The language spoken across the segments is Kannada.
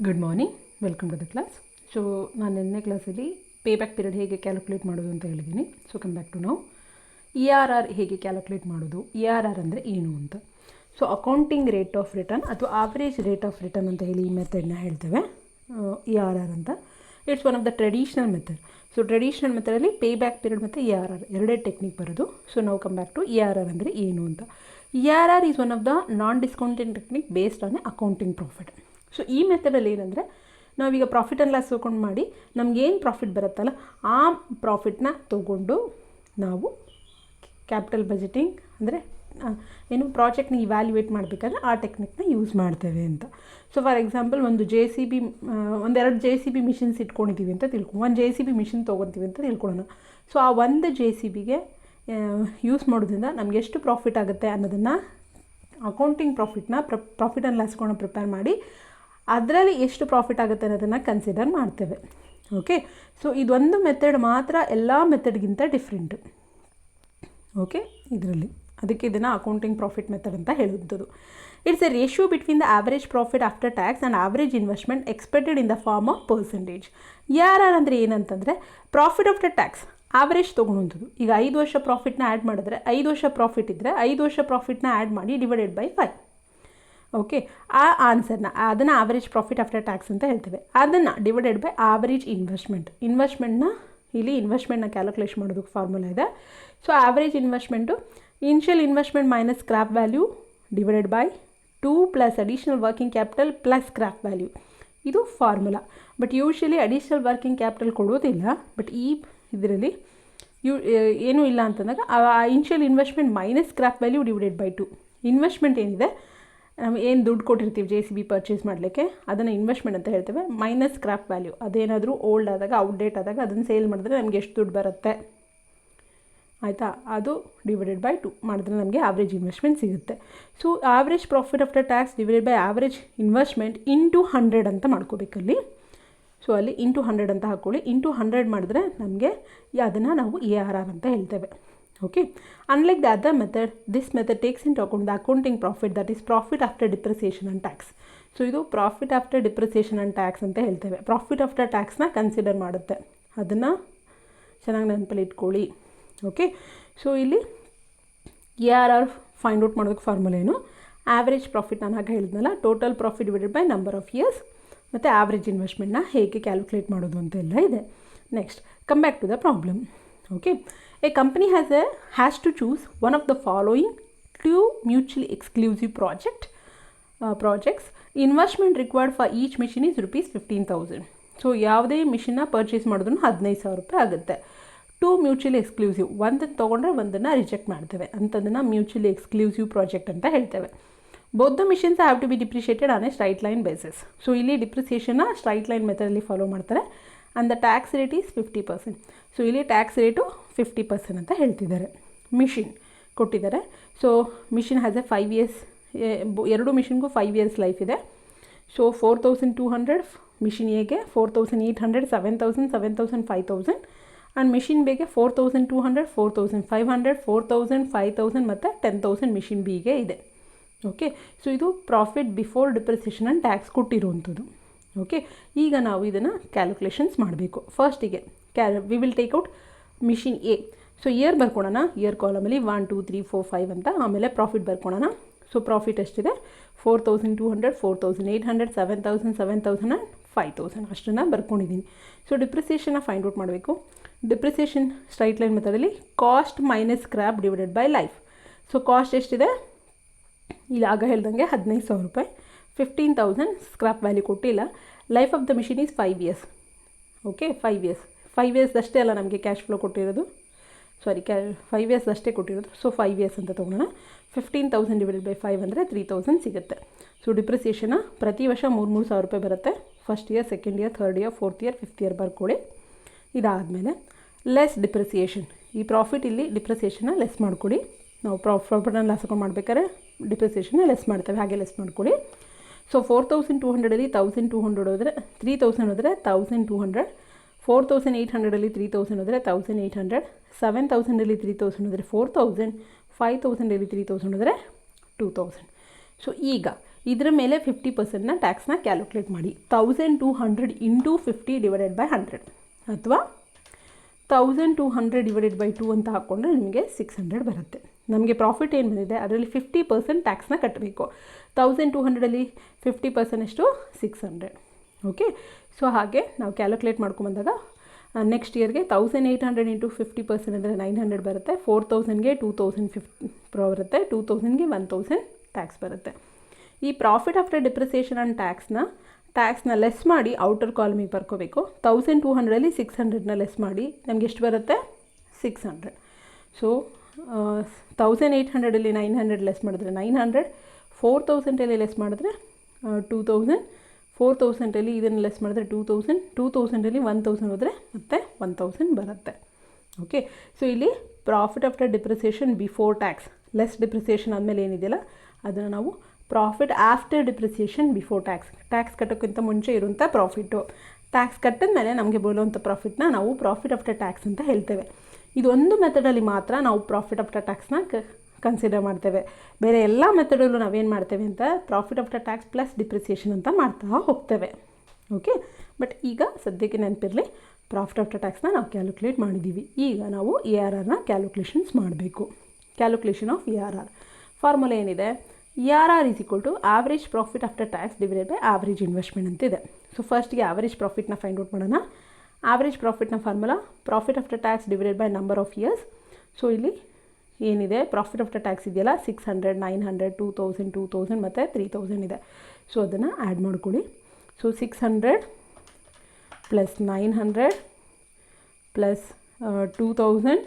Good morning, welcome to the class. So ನಾನು ನಿನ್ನೆ ಕ್ಲಾಸಲ್ಲಿ ಪೇ ಬ್ಯಾಕ್ ಪೀರಿಯಡ್ ಹೇಗೆ ಕ್ಯಾಲ್ಕುಲೇಟ್ ಮಾಡೋದು ಅಂತ ಹೇಳಿದ್ದೀನಿ. ಸೊ ಕಮ್ ಬ್ಯಾಕ್ ಟು ನಾವು ERR ಹೇಗೆ ಕ್ಯಾಲ್ಕುಲೇಟ್ ಮಾಡೋದು, ERR ಅಂದರೆ ಏನು ಅಂತ. So accounting rate of return ಅಥವಾ ಆವ್ರೇಜ್ ರೇಟ್ ಆಫ್ ರಿಟರ್ನ್ ಅಂತ ಹೇಳಿ ಈ ಮೆಥಡ್ನ ಹೇಳ್ತೇವೆ, ERR ಅಂತ. It's one of the traditional method. So traditional ಮೆಥಡಲ್ಲಿ ಪೇ ಬ್ಯಾಕ್ ಪೀರಿಯಡ್ ಮತ್ತು ERR ಎರಡೇ ಟೆಕ್ನಿಕ್ ಬರೋದು. ಸೊ ನಾವು ಕಮ್ ಬ್ಯಾಕ್ ಟು ERR ಅಂದರೆ ಏನು ಅಂತ. ERR is one of the non discounting technique based on accounting profit. So ಈ ಮೆಥಡಲ್ಲಿ ಏನಂದರೆ, ನಾವೀಗ ಪ್ರಾಫಿಟ್ ಆ್ಯಂಡ್ ಲಾಸ್ ತೊಗೊಂಡು ಮಾಡಿ ನಮಗೇನು ಪ್ರಾಫಿಟ್ ಬರುತ್ತಲ್ಲ ಆ ಪ್ರಾಫಿಟ್ನ ತೊಗೊಂಡು ನಾವು ಕ್ಯಾಪಿಟಲ್ ಬಜೆಟಿಂಗ್ ಅಂದರೆ ಏನು ಪ್ರಾಜೆಕ್ಟ್ನ ಇವ್ಯಾಲ್ಯೂಯೇಟ್ ಮಾಡಬೇಕಾದ್ರೆ ಆ ಟೆಕ್ನಿಕ್ನ ಯೂಸ್ ಮಾಡ್ತೇವೆ ಅಂತ. ಸೊ ಫಾರ್ ಎಕ್ಸಾಂಪಲ್ ಒಂದು JCB ಒಂದೆರಡು JCB ಮಿಷಿನ್ಸ್ ಇಟ್ಕೊಂಡಿದ್ದೀವಿ ಅಂತ ಒಂದು JCB ಮಿಷಿನ್ ತೊಗೊತೀವಿ ಅಂತ ತಿಳ್ಕೊಳ್ಳೋಣ. ಸೊ ಆ ಒಂದು JCBಗೆ ಯೂಸ್ ಮಾಡೋದ್ರಿಂದ ನಮಗೆ ಎಷ್ಟು ಪ್ರಾಫಿಟ್ ಆಗುತ್ತೆ ಅನ್ನೋದನ್ನು ಅಕೌಂಟಿಂಗ್ ಪ್ರಾಫಿಟ್ನ ಪ್ರಾಫಿಟ್ ಆ್ಯಂಡ್ ಲಾಸ್ಗಳನ್ನ ಪ್ರಿಪೇರ್ ಮಾಡಿ ಅದರಲ್ಲಿ ಎಷ್ಟು ಪ್ರಾಫಿಟ್ ಆಗುತ್ತೆ ಅನ್ನೋದನ್ನು ಕನ್ಸಿಡರ್ ಮಾಡ್ತೇವೆ. ಓಕೆ, ಸೊ ಇದೊಂದು ಮೆಥಡ್ ಮಾತ್ರ ಎಲ್ಲ ಮೆಥಡ್ಗಿಂತ ಡಿಫ್ರೆಂಟು. ಓಕೆ, ಇದರಲ್ಲಿ ಅದಕ್ಕೆ ಇದನ್ನು ಅಕೌಂಟಿಂಗ್ ಪ್ರಾಫಿಟ್ ಮೆಥಡ್ ಅಂತ ಹೇಳುವಂಥದ್ದು. It's a ratio between the average profit after tax and average investment expected in the form of percentage. ERR ಅಂದರೆ ಏನಂತಂದರೆ ಪ್ರಾಫಿಟ್ ಆಫ್ಟರ್ ಟ್ಯಾಕ್ಸ್ ಆವ್ರೇಜ್ ತೊಗೊಳೋಂಥದ್ದು. ಈಗ 5 ವರ್ಷ ಪ್ರಾಫಿಟ್ನ ಆ್ಯಡ್ ಮಾಡಿದ್ರೆ 5 ವರ್ಷ ಪ್ರಾಫಿಟ್ ಇದ್ದರೆ 5 ವರ್ಷ ಪ್ರಾಫಿಟ್ನ ಆ್ಯಡ್ ಮಾಡಿ ಡಿವೈಡೆಡ್ ಬೈ 5. ಓಕೆ, ಆ ಆನ್ಸರ್ನ ಅದನ್ನು ಆವ್ರೇಜ್ ಪ್ರಾಫಿಟ್ ಆಫ್ಟರ್ ಟ್ಯಾಕ್ಸ್ ಅಂತ ಹೇಳ್ತೇವೆ. ಅದನ್ನು ಡಿವೈಡೆಡ್ ಬೈ ಆವ್ರೇಜ್ ಇನ್ವೆಸ್ಟ್ಮೆಂಟ್ನ ಇಲ್ಲಿ ಇನ್ವೆಸ್ಟ್ಮೆಂಟ್ನ ಕ್ಯಾಲ್ಕುಲೇಷನ್ ಮಾಡೋದಕ್ಕೆ ಫಾರ್ಮುಲಾ ಇದೆ. So average investment initial investment minus scrap value divided by 2 plus additional working capital plus scrap value. ಇದು formula. But usually additional working capital ಕೊಡೋದಿಲ್ಲ. ಬಟ್ ಈ ಇದರಲ್ಲಿ ಏನೂ ಇಲ್ಲ ಅಂತಂದಾಗ initial investment minus scrap value divided by 2. Investment ಏನಿದೆ, ನಾವು ಏನು ದುಡ್ಡು ಕೊಟ್ಟಿರ್ತೀವಿ JCB ಪರ್ಚೇಸ್ ಮಾಡಲಿಕ್ಕೆ ಅದನ್ನು ಇನ್ವೆಸ್ಟ್ಮೆಂಟ್ ಅಂತ ಹೇಳ್ತೇವೆ, ಮೈನಸ್ ಸ್ಕ್ರ್ಯಾಪ್ ವ್ಯಾಲ್ಯೂ. ಅದೇನಾದರೂ ಓಲ್ಡ್ ಆದಾಗ ಔಟ್ಡೇಟ್ ಆದಾಗ ಅದನ್ನು ಸೇಲ್ ಮಾಡಿದ್ರೆ ನಮಗೆ ಎಷ್ಟು ದುಡ್ಡು ಬರುತ್ತೆ, ಆಯಿತಾ, ಅದು ಡಿವೈಡೆಡ್ ಬೈ 2 ಮಾಡಿದ್ರೆ ನಮಗೆ ಆವ್ರೇಜ್ ಇನ್ವೆಸ್ಟ್ಮೆಂಟ್ ಸಿಗುತ್ತೆ. So average profit after tax divided by average investment into 100 ಅಂತ ಮಾಡ್ಕೋಬೇಕಲ್ಲಿ. ಸೊ ಅಲ್ಲಿ ಇಂಟು 100 ಅಂತ ಹಾಕ್ಕೊಳ್ಳಿ. ಇಂಟು 100 ಮಾಡಿದ್ರೆ ನಮಗೆ ಅದನ್ನು ನಾವು ERR ಅಂತ ಹೇಳ್ತೇವೆ. Okay, unlike the other method, this method takes into account the accounting profit that is profit after depreciation and tax. So ಇದು profit after depreciation and tax ಅಂತ ಹೇಳ್ತೇವೆ. ಪ್ರಾಫಿಟ್ ಆಫ್ಟರ್ ಟ್ಯಾಕ್ಸ್ನ ಕನ್ಸಿಡರ್ ಮಾಡುತ್ತೆ. ಅದನ್ನು ಚೆನ್ನಾಗಿ ನೆನಪಲ್ಲಿ ಇಟ್ಕೊಳ್ಳಿ. ಓಕೆ, ಸೊ ಇಲ್ಲಿ ERR ಫೈಂಡ್ ಔಟ್ ಮಾಡೋದಕ್ಕೆ ಫಾರ್ಮುಲಾ ಏನು, ಆವ್ರೇಜ್ ಪ್ರಾಫಿಟ್ ನಾನು ಹಾಗೆ ಹೇಳಿದ್ನಲ್ಲ, total profit divided by number of years, ಮತ್ತು ಆವ್ರೇಜ್ ಇನ್ವೆಸ್ಟ್ಮೆಂಟ್ನ ಹೇಗೆ ಕ್ಯಾಲ್ಕುಲೇಟ್ ಮಾಡೋದು ಅಂತೆಲ್ಲ ಇದೆ. Next come back to the problem. Okay, a company has to choose one of the following 2 mutually exclusive projects. Investment required for each machine is ₹15,000. So ಯಾವುದೇ ಮಿಷಿನ್ನ ಪರ್ಚೇಸ್ ಮಾಡಿದ್ರು ₹15,000 ಆಗುತ್ತೆ. 2 ಮ್ಯೂಚುಲಿ ಎಕ್ಸ್ಕ್ಲೂಸಿವ್, ಒಂದನ್ನು ತೊಗೊಂಡ್ರೆ ಒಂದನ್ನು ರಿಜೆಕ್ಟ್ ಮಾಡ್ತೇವೆ ಅಂತದನ್ನು ಮ್ಯೂಚುಲಿ ಎಕ್ಸ್ಕ್ಲೂಸಿವ್ ಪ್ರಾಜೆಕ್ಟ್ ಅಂತ ಹೇಳ್ತೇವೆ. Both the machines have to be depreciated on a straight line basis. So ಇಲ್ಲಿ ಡಿಪ್ರಿಸಿಯೇಷನ್ನ ಸ್ಟ್ರೈಟ್ ಲೈನ್ ಮೆಥಡಲ್ಲಿ ಫಾಲೋ ಮಾಡ್ತಾರೆ. And the tax rate is 50%. So ಇಲ್ಲಿ ಟ್ಯಾಕ್ಸ್ ರೇಟು 50% ಅಂತ ಹೇಳ್ತಿದ್ದಾರೆ. ಮಿಷಿನ್ ಕೊಟ್ಟಿದ್ದಾರೆ. So machine has a 5 years, ಎರಡು ಮಿಷಿನ್ಗೂ 5 years ಲೈಫ್ ಇದೆ. ಸೊ 4,200 ಮಿಷಿನ್ ಎಗೆ, 4,800, 7,000, 7,000, 5,000. ಆ್ಯಂಡ್ ಮಿಷಿನ್ ಬೇಗೆ 4,200, 4,500, 4,000, 5,000 ಮತ್ತು 10,000 ಮಿಷಿನ್ ಬಿಗೆ ಇದೆ. ಓಕೆ, ಸೊ ಇದು profit before depreciation and tax ಕೊಟ್ಟಿರುವಂಥದ್ದು. ಓಕೆ, ಈಗ ನಾವು ಇದನ್ನು ಕ್ಯಾಲ್ಕುಲೇಷನ್ಸ್ ಮಾಡಬೇಕು. ಫಸ್ಟಿಗೆ we will take out machine A. So year ಬರ್ಕೊಳ್ಳೋಣ. ಇಯರ್ ಕಾಲಮಲ್ಲಿ 1, 2, 3, 4, 5 ಅಂತ. ಆಮೇಲೆ ಪ್ರಾಫಿಟ್ ಬರ್ಕೊಳ್ಳೋಣ. ಸೊ ಪ್ರಾಫಿಟ್ ಎಷ್ಟಿದೆ, 4,200, 4,800, 7,000, 7,000 ಆ್ಯಂಡ್ 5,000 ಅಷ್ಟನ್ನು ಬರ್ಕೊಂಡಿದ್ದೀನಿ. ಸೊ ಡಿಪ್ರಿಸಿಯೇಷನ್ನ ಫೈಂಡ್ ಔಟ್ ಮಾಡಬೇಕು. ಡಿಪ್ರಿಸಿಯೇಷನ್ ಸ್ಟ್ರೈಟ್ ಲೈನ್ ಮೆಥಡಲ್ಲಿ cost minus scrap divided by life. So cost ಎಷ್ಟಿದೆ, ಇಲ್ಲಿ ಆಗ ಹೇಳ್ದಂಗೆ ₹15,000. 15,000 ಸ್ಕ್ರ್ಯಾಪ್ ವ್ಯಾಲ್ಯೂ ಕೊಟ್ಟಿಲ್ಲ. Life of the machine is 5 years. Okay, 5 years ಅಷ್ಟೇ ಅಲ್ಲ ನಮಗೆ ಕ್ಯಾಶ್ ಫ್ಲೋ ಕೊಟ್ಟಿರೋದು, 5 years ಅಷ್ಟೇ ಕೊಟ್ಟಿರೋದು. ಸೊ 5 years ಅಂತ ತೊಗೊಳ್ಳೋಣ. 15,000 ಡಿವೈಡೆಡ್ ಬೈ 5 ಅಂದರೆ 3,000 ಸಿಗುತ್ತೆ. ಸೊ ಡಿಪ್ರಿಸಿಯೇಷನ್ನ ಪ್ರತಿ ವರ್ಷ ₹3,000 ಬರುತ್ತೆ. First year, second year, third year, fourth year, fifth year ಬರ್ಕೊಳ್ಳಿ. ಇದಾದಮೇಲೆ ಲೆಸ್ ಡಿಪ್ರಿಸಿಯೇಷನ್. ಈ ಪ್ರಾಫಿಟ್ ಇಲ್ಲಿ ಡಿಪ್ರಿಸಿಯೇಷನ್ನ ಲೆಸ್ ಮಾಡ್ಕೊಳ್ಳಿ. ನಾವು ಪ್ರಾಫಿಟ್ ಆ್ಯಂಡ್ ಲಾಸ್ ಅಕೌಂಟ್ ಮಾಡಬೇಕಾದ್ರೆ ಡಿಪ್ರಿಸಿಯೇಷನ್ನ ಲೆಸ್ ಮಾಡ್ತೇವೆ, ಹಾಗೆ ಲೆಸ್ ಮಾಡ್ಕೊಳ್ಳಿ. ಸೊ 4,200ಅಲ್ಲಿ 1,200 ಹೋದರೆ 3,000 ಹೋದರೆ 1,200, 4,800ಅಲ್ಲಿ 3,000 ಹೋದರೆ 1,800, 7,000ಅಲ್ಲಿ 3,000 ಹೋದರೆ 4,000, 5,000ಅಲ್ಲಿ 3,000 ಹೋದರೆ 2,000. ಸೊ ಈಗ ಇದರ ಮೇಲೆ 50%ನ ಟ್ಯಾಕ್ಸ್ನ ಕ್ಯಾಲ್ಕುಲೇಟ್ ಮಾಡಿ. 1200 ಇಂಟು 50 ಡಿವೈಡೆಡ್ ಬೈ 100 ಅಥವಾ 1200 ಡಿವೈಡೆಡ್ ಬೈ 2 ಅಂತ ಹಾಕ್ಕೊಂಡ್ರೆ ನಿಮಗೆ 600 ಬರುತ್ತೆ. ನಮಗೆ ಪ್ರಾಫಿಟ್ ಏನು ಬಂದಿದೆ ಅದರಲ್ಲಿ 50% ಟ್ಯಾಕ್ಸ್ನ ಕಟ್ಟಬೇಕು. 1200ಅಲ್ಲಿ 50% ಎಷ್ಟು 600. ಓಕೆ, ಸೊ ಹಾಗೆ ನಾವು ಕ್ಯಾಲ್ಕುಲೇಟ್ ಮಾಡ್ಕೊಂಬಂದಾಗ ನೆಕ್ಸ್ಟ್ ಇಯರ್ಗೆ 1800 ಇಂಟು 50% ಅಂದರೆ 900 ಬರುತ್ತೆ. 4000ಗೆ 2050 ಬರುತ್ತೆ. 2000ಗೆ 1000 ಟ್ಯಾಕ್ಸ್ ಬರುತ್ತೆ. ಈ ಪ್ರಾಫಿಟ್ ಆಫ್ಟರ್ ಡಿಪ್ರಿಸಿಯೇಷನ್ ಆ್ಯಂಡ್ ಟ್ಯಾಕ್ಸ್ನ ಲೆಸ್ ಮಾಡಿ ಔಟರ್ ಕಾಲಮಿಗೆ ಬರ್ಕೋಬೇಕು. 1200ಅಲ್ಲಿ 600ನ ಲೆಸ್ ಮಾಡಿ ನಮಗೆ ಎಷ್ಟು ಬರುತ್ತೆ 600. ಸೊ 1800ಅಲ್ಲಿ 900 ಲೆಸ್ ಮಾಡಿದ್ರೆ 900, 4000ಅಲ್ಲಿ ಲೆಸ್ ಮಾಡಿದ್ರೆ 2000, 4000ಅಲ್ಲಿ ಇದನ್ನು ಲೆಸ್ ಮಾಡಿದ್ರೆ 2000, 2000ಅಲ್ಲಿ 1000 ಹೋದರೆ ಮತ್ತೆ 1000 ಬರುತ್ತೆ. ಓಕೆ, ಸೊ ಇಲ್ಲಿ profit after depreciation before tax less depreciation ಆದಮೇಲೆ ಏನಿದೆಯಲ್ಲ ಅದನ್ನು ನಾವು profit after depreciation before tax ಕಟ್ಟೋಕ್ಕಿಂತ ಮುಂಚೆ ಇರುವಂಥ ಪ್ರಾಫಿಟ್ಟು. ಟ್ಯಾಕ್ಸ್ ಕಟ್ಟಿದ ಮೇಲೆ ನಮಗೆ ಬರುವಂಥ ಪ್ರಾಫಿಟ್ನ ನಾವು ಪ್ರಾಫಿಟ್ ಆಫ್ಟರ್ ಟ್ಯಾಕ್ಸ್ ಅಂತ ಹೇಳ್ತೇವೆ. ಇದೊಂದು ಮೆಥಡಲ್ಲಿ ಮಾತ್ರ ನಾವು ಪ್ರಾಫಿಟ್ ಆಫ್ಟರ್ ಟ್ಯಾಕ್ಸ್ನ ಕನ್ಸಿಡರ್ ಮಾಡ್ತೇವೆ. ಬೇರೆ ಎಲ್ಲ ಮೆಥಡಲ್ಲೂ ನಾವೇನು ಮಾಡ್ತೇವೆ ಅಂತ profit after tax plus depreciation ಅಂತ ಮಾಡ್ತಾ ಹೋಗ್ತೇವೆ. ಓಕೆ, ಬಟ್ ಈಗ ಸದ್ಯಕ್ಕೆ ನೆನಪಿರಲಿ ಪ್ರಾಫಿಟ್ ಆಫ್ಟರ್ ಟ್ಯಾಕ್ಸ್ನ ನಾವು ಕ್ಯಾಲ್ಕುಲೇಟ್ ಮಾಡಿದ್ದೀವಿ. ಈಗ ನಾವು ARRನ ಕ್ಯಾಲ್ಕುಲೇಷನ್ಸ್ ಮಾಡಬೇಕು. ಕ್ಯಾಲ್ಕುಲೇಷನ್ ಆಫ್ ARR ಫಾರ್ಮುಲಾ ಏನಿದೆ, ARR is equal to average profit after tax divided by average investment ಅಂತಿದೆ. ಸೊ ಫಸ್ಟ್ಗೆ ಆವ್ರೇಜ್ ಪ್ರಾಫಿಟ್ನ ಫೈಂಡ್ ಔಟ್ ಮಾಡೋಣ. ಆವ್ರೇಜ್ ಪ್ರಾಫಿಟ್ನ formula profit after tax divided by number of years. So ಇಲ್ಲಿ ಏನಿದೆ ಪ್ರಾಫಿಟ್ ಆಫ್ಟರ್ ಟ್ಯಾಕ್ಸ್ ಇದೆಯಲ್ಲ 600, 900, 2000, 2000 ಮತ್ತು 3000 ಇದೆ. ಸೊ ಅದನ್ನು ಆ್ಯಡ್ ಮಾಡ್ಕೊಳ್ಳಿ. So 600 plus 900 plus 2000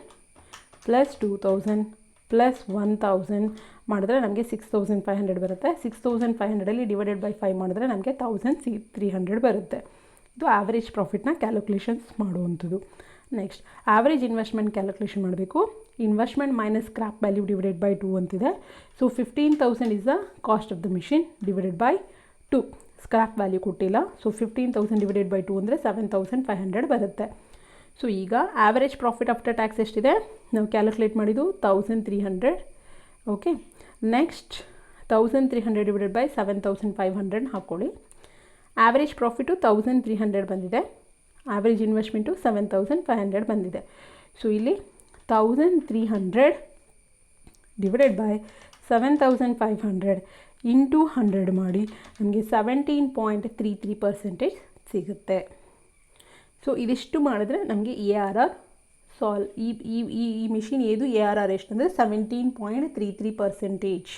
plus 2000 plus 1000 ಮಾಡಿದ್ರೆ ನಮಗೆ 6500 ಬರುತ್ತೆ. 6500ಅಲ್ಲಿ ಡಿವೈಡೆಡ್ ಬೈ 5 ಮಾಡಿದ್ರೆ ನಮಗೆ 1300 ಬರುತ್ತೆ. ಇದು ಆವ್ರೇಜ್ ಪ್ರಾಫಿಟ್ನ ಕ್ಯಾಲ್ಕುಲೇಷನ್ಸ್ ಮಾಡುವಂಥದ್ದು. ನೆಕ್ಸ್ಟ್ ಆವ್ರೇಜ್ ಇನ್ವೆಸ್ಟ್ಮೆಂಟ್ ಕ್ಯಾಲ್ಕುಲೇಷನ್ ಮಾಡಬೇಕು. Investment minus scrap value divided by 2 ಅಂತಿದೆ. So 15,000 is the cost of the machine divided by 2. Scrap value ಕೊಟ್ಟಿಲ್ಲ. ಸೊ 15,000 ಡಿವೈಡೆಡ್ ಬೈ 2 ಅಂದರೆ 7500 ಬರುತ್ತೆ. ಸೊ ಈಗ ಆವ್ರೇಜ್ ಪ್ರಾಫಿಟ್ ಆಫ್ಟರ್ ಟ್ಯಾಕ್ಸ್ ಎಷ್ಟಿದೆ ನಾವು ಕ್ಯಾಲ್ಕುಲೇಟ್ ಮಾಡಿದ್ದು 1300. ಓಕೆ, ನೆಕ್ಸ್ಟ್ 1300 ಡಿವೈಡೆಡ್ ಬೈ 7500 ಹಾಕ್ಕೊಳ್ಳಿ. ಆವ್ರೇಜ್ ಪ್ರಾಫಿಟು 1300 ಬಂದಿದೆ. ಆವ್ರೇಜ್ ಇನ್ವೆಸ್ಟ್ಮೆಂಟು 7500 ಬಂದಿದೆ. ಸೊ ಇಲ್ಲಿ 1300 ಡಿವೈಡೆಡ್ ಬೈ 7500 ಇಂಟು 100 ಮಾಡಿ ನಮಗೆ 17.33% ಸಿಗುತ್ತೆ. ಸೊ ಇದಿಷ್ಟು ಮಾಡಿದ್ರೆ ನಮಗೆ ARR ಈ ಮಿಷಿನ್ ಏದು ARR ಎಷ್ಟು ಅಂದರೆ 17.33%.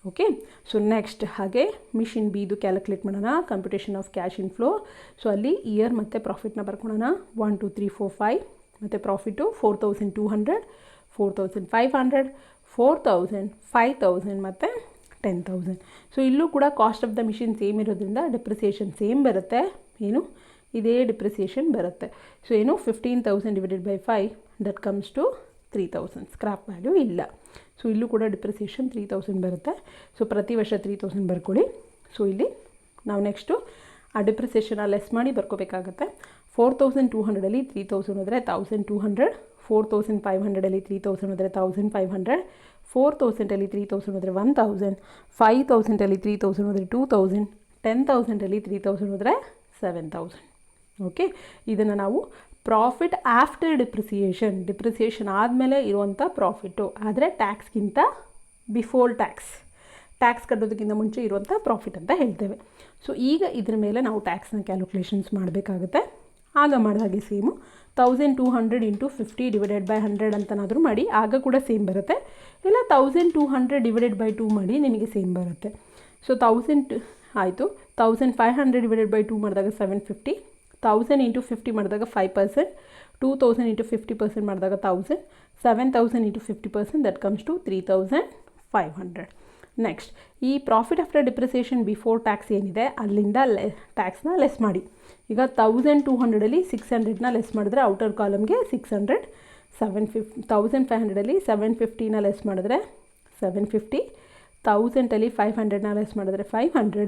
ಓಕೆ, ಸೊ ನೆಕ್ಸ್ಟ್ ಹಾಗೆ ಮಿಷಿನ್ ಬಿದು ಕ್ಯಾಲ್ಕುಲೇಟ್ ಮಾಡೋಣ. Computation of cash in flow. So ಅಲ್ಲಿ ಇಯರ್ ಮತ್ತು ಪ್ರಾಫಿಟ್ನ ಬರ್ಕೊಳ್ಳೋಣ. 1 2 3 4 5 ಮತ್ತು ಪ್ರಾಫಿಟು 4200, 4500, 4000, 5000 ಮತ್ತು 10,000. ಸೊ ಇಲ್ಲೂ ಕೂಡ cost of the machine same ಇರೋದ್ರಿಂದ ಡಿಪ್ರಿಸಿಯೇಷನ್ ಸೇಮ್ ಬರುತ್ತೆ. ಏನು ಇದೇ ಡಿಪ್ರಿಸಿಯೇಷನ್ ಬರುತ್ತೆ. ಸೊ ಏನು 15,000 divided by 5 that comes to 3000. Scrap value ಇಲ್ಲ. ಸೊ ಇಲ್ಲೂ ಕೂಡ ಡಿಪ್ರಿಸಿಯೇಷನ್ 3000 ಬರುತ್ತೆ. ಸೊ ಪ್ರತಿ ವರ್ಷ 3000 ಬರ್ಕೊಳ್ಳಿ. ಸೊ ಇಲ್ಲಿ ನಾವು ನೆಕ್ಸ್ಟು ಆ ಡಿಪ್ರಿಸಿಯೇಷನ್ನ ಲೆಸ್ ಮಾಡಿ ಬರ್ಕೋಬೇಕಾಗತ್ತೆ. 4200ಅಲ್ಲಿ 3000 ಹೋದರೆ 1200, 4500ಅಲ್ಲಿ 3000 ಹೋದರೆ 1500, 4000ಅಲ್ಲಿ 3000 ಹೋದರೆ 1000, 5000ಅಲ್ಲಿ 3000 ಹೋದರೆ 2000, 10,000ಅಲ್ಲಿ 3000 ಹೋದರೆ 7000. ಓಕೆ, ಇದನ್ನು ನಾವು ಪ್ರಾಫಿಟ್ ಆಫ್ಟರ್ ಡಿಪ್ರಿಸಿಯೇಷನ್ ಆದಮೇಲೆ ಇರುವಂಥ ಪ್ರಾಫಿಟ್ಟು, ಆದರೆ ಟ್ಯಾಕ್ಸ್ಗಿಂತ ಬಿಫೋರ್ ಟ್ಯಾಕ್ಸ್ ಕಟ್ಟೋದಕ್ಕಿಂತ ಮುಂಚೆ ಇರುವಂಥ ಪ್ರಾಫಿಟ್ ಅಂತ ಹೇಳ್ತೇವೆ. ಸೊ ಈಗ ಇದ್ರ ಮೇಲೆ ನಾವು ಟ್ಯಾಕ್ಸ್ನ ಕ್ಯಾಲ್ಕುಲೇಷನ್ಸ್ ಮಾಡಬೇಕಾಗುತ್ತೆ. ಆಗ ಮಾಡಿದಾಗೆ ಸೇಮು 1200 ಇಂಟು 50 ಡಿವೈಡೆಡ್ ಬೈ 100 ಅಂತನಾದರೂ ಮಾಡಿ, ಆಗ ಕೂಡ ಸೇಮ್ ಬರುತ್ತೆ. ಇಲ್ಲ 1200 ಡಿವೈಡೆಡ್ ಬೈ 2 ಮಾಡಿ ನಿಮಗೆ ಸೇಮ್ ಬರುತ್ತೆ. ಸೊ 1000 ಆಯಿತು. 1500 ಡಿವೈಡೆಡ್ ಬೈ 2 ಮಾಡಿದಾಗ 750, 1000 ಇಂಟು 50 ಮಾಡಿದಾಗ 5%, 2000 ಇಂಟು 50% ಮಾಡಿದಾಗ 1000, 7000 into 50% that comes to 3500. Next ಈ profit after depreciation before tax ಏನಿದೆ ಅಲ್ಲಿಂದ ಟ್ಯಾಕ್ಸ್ನ ಲೆಸ್ ಮಾಡಿ. ಈಗ 1200ಅಲ್ಲಿ 600ನ ಲೆಸ್ ಮಾಡಿದ್ರೆ ಔಟರ್ ಕಾಲಮ್ಗೆ 600, 1500ಅಲ್ಲಿ 750ನ ಲೆಸ್ ಮಾಡಿದ್ರೆ 750, 1000ಅಲ್ಲಿ 500ನ ಲೆಸ್ ಮಾಡಿದ್ರೆ 500,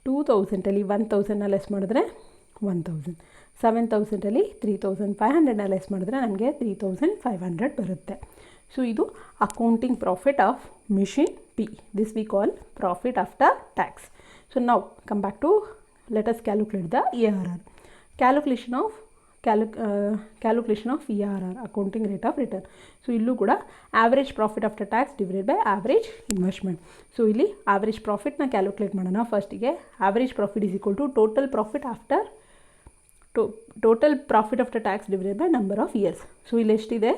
2000ಅಲ್ಲಿ 1000ನ ಲೆಸ್ ಮಾಡಿದ್ರೆ 1000, 7000ಅಲ್ಲಿ 3500ನ ಲೆಸ್ ಮಾಡಿದ್ರೆ ನಮಗೆ 3500 ಬರುತ್ತೆ. ಸೊ ಇದು accounting profit of machine P. This we call profit after tax. So now come back to, let us calculate the ARR. Calculation of ARR, accounting rate of return. So illu kuda average profit after tax divided by average investment. So illi average profit na calculate madana. First ige average profit is equal to total profit after tax divided by number of years. So illi eshtiದೆ,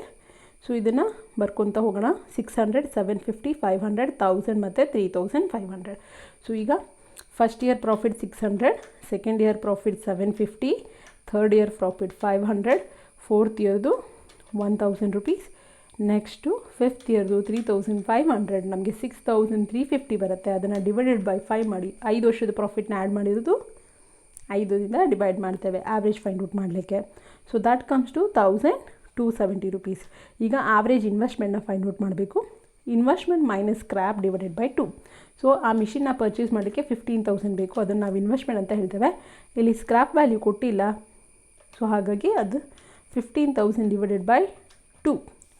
ಸೊ ಇದನ್ನು ಬರ್ಕೊತ ಹೋಗೋಣ. 600, 750, 500, 1000 ಮತ್ತು 3500. ಸೊ ಈಗ first year profit 600, second year profit 750, third year profit 500, fourth ಇಯರ್ದು 1000 rupees, ನೆಕ್ಸ್ಟು ಫಿಫ್ತ್ ಇಯರ್ದು 3500, ನಮಗೆ 6350 ಬರುತ್ತೆ. ಅದನ್ನು ಡಿವೈಡೆಡ್ ಬೈ 5 ಮಾಡಿ, 5 ವರ್ಷದ ಪ್ರಾಫಿಟ್ನ ಆ್ಯಡ್ ಮಾಡಿರೋದು 5ರಿಂದ ಡಿವೈಡ್ ಮಾಡ್ತೇವೆ ಆವ್ರೇಜ್ ಫೈಂಡ್ ಔಟ್ ಮಾಡಲಿಕ್ಕೆ. So that comes to 1270 rupees. ಈಗ ಆವ್ರೇಜ್ ಇನ್ವೆಸ್ಟ್ಮೆಂಟ್ನ ಫೈಂಡ್ ಔಟ್ ಮಾಡಬೇಕು. Investment minus scrap divided by 2. So ಆ ಮಿಷಿನ್ನ ಪರ್ಚೇಸ್ ಮಾಡಲಿಕ್ಕೆ 15,000 ಬೇಕು, ಅದನ್ನು ನಾವು ಇನ್ವೆಸ್ಟ್ಮೆಂಟ್ ಅಂತ ಹೇಳ್ತೇವೆ. ಇಲ್ಲಿ ಸ್ಕ್ರ್ಯಾಪ್ ವ್ಯಾಲ್ಯೂ ಕೊಟ್ಟಿಲ್ಲ, ಸೊ ಹಾಗಾಗಿ ಅದು 15,000 ಡಿವೈಡೆಡ್ ಬೈ 2.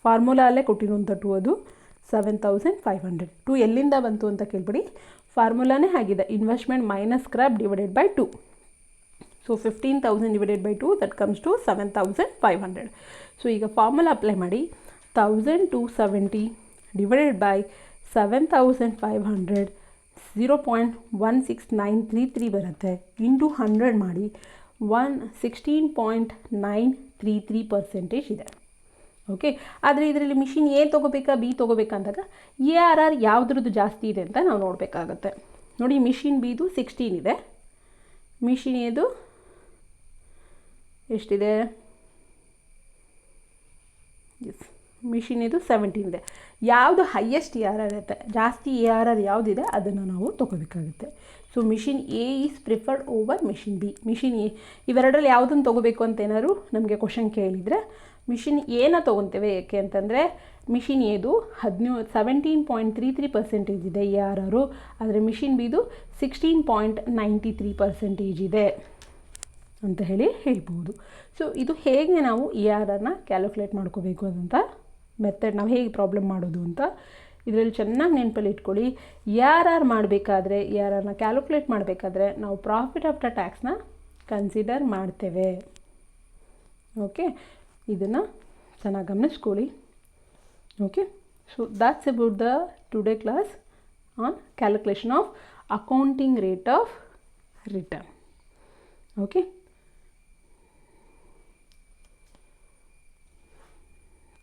ಫಾರ್ಮುಲಾ ಅಲ್ಲೇ ಕೊಟ್ಟಿರುವಂಥ 2, ಅದು 7500. 2 ಎಲ್ಲಿಂದ ಬಂತು ಅಂತ ಕೇಳ್ಬಿಡಿ, ಫಾರ್ಮುಲಾನೇ ಆಗಿದೆ, investment minus scrap divided by 2. So 15,000 divided by 2, that comes to 7500. So ಈಗ ಫಾರ್ಮುಲಾ ಅಪ್ಲೈ ಮಾಡಿ, 1270 divided by 7500 0.16933 ಬರುತ್ತೆ. ಇಂಟು 100 ಮಾಡಿ 16.933% ಇದೆ. ಓಕೆ, ಆದರೆ ಇದರಲ್ಲಿ ಮಿಷಿನ್ ಎ ತೊಗೋಬೇಕಾ ಬಿ ತೊಗೋಬೇಕಾ ಅಂದಾಗ ARR ಯಾವುದ್ರದ್ದು ಜಾಸ್ತಿ ಇದೆ ಅಂತ ನಾವು ನೋಡಬೇಕಾಗತ್ತೆ. ನೋಡಿ, ಮಿಷಿನ್ ಬಿದು 16 ಇದೆ, ಮಿಷಿನ್ ಎದು ಎಷ್ಟಿದೆ, ಮಿಷಿನ್ ಇದು 17 ಇದೆ. ಯಾವುದು ಹೈಯೆಸ್ಟ್ ARR ಇರುತ್ತೆ, ಜಾಸ್ತಿ ARR ಯಾವುದಿದೆ ಅದನ್ನು ನಾವು ತೊಗೋಬೇಕಾಗುತ್ತೆ. So machine A is preferred over machine B. Machine A, ಇವೆರಡರಲ್ಲಿ ಯಾವುದನ್ನು ತೊಗೋಬೇಕು ಅಂತ ಏನಾದ್ರು ನಮಗೆ ಕ್ವಶನ್ ಕೇಳಿದರೆ ಮಿಷಿನ್ ಎನ ತೊಗೊತೇವೆ. ಏಕೆ ಅಂತಂದರೆ ಮಿಷಿನ್ ಎದು 17.33% ಇದೆ ARR, ಆದರೆ ಮಿಷಿನ್ ಬಿದು 16.93% ಇದೆ ಅಂತ ಹೇಳ್ಬೋದು. ಸೊ ಇದು ಹೇಗೆ ನಾವು ARRನ ಕ್ಯಾಲ್ಕುಲೇಟ್ ಮಾಡ್ಕೋಬೇಕು ಅದಂತ ಮೆಥಡ್, ನಾವು ಹೇಗೆ ಪ್ರಾಬ್ಲಮ್ ಮಾಡೋದು ಅಂತ ಇದರಲ್ಲಿ ಚೆನ್ನಾಗಿ ನೆನಪಲ್ಲಿ ಇಟ್ಕೊಳ್ಳಿ. ARR ಮಾಡಬೇಕಾದ್ರೆ, ARRನ ಕ್ಯಾಲ್ಕುಲೇಟ್ ಮಾಡಬೇಕಾದ್ರೆ ನಾವು ಪ್ರಾಫಿಟ್ ಆಫ್ಟರ್ ಟ್ಯಾಕ್ಸ್ನ ಕನ್ಸಿಡರ್ ಮಾಡ್ತೇವೆ. ಓಕೆ, ಇದನ್ನು ಚೆನ್ನಾಗಿ ಗಮನಿಸ್ಕೊಳ್ಳಿ. Okay, so that's about the today class on calculation of accounting rate of return. Okay,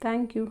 thank you.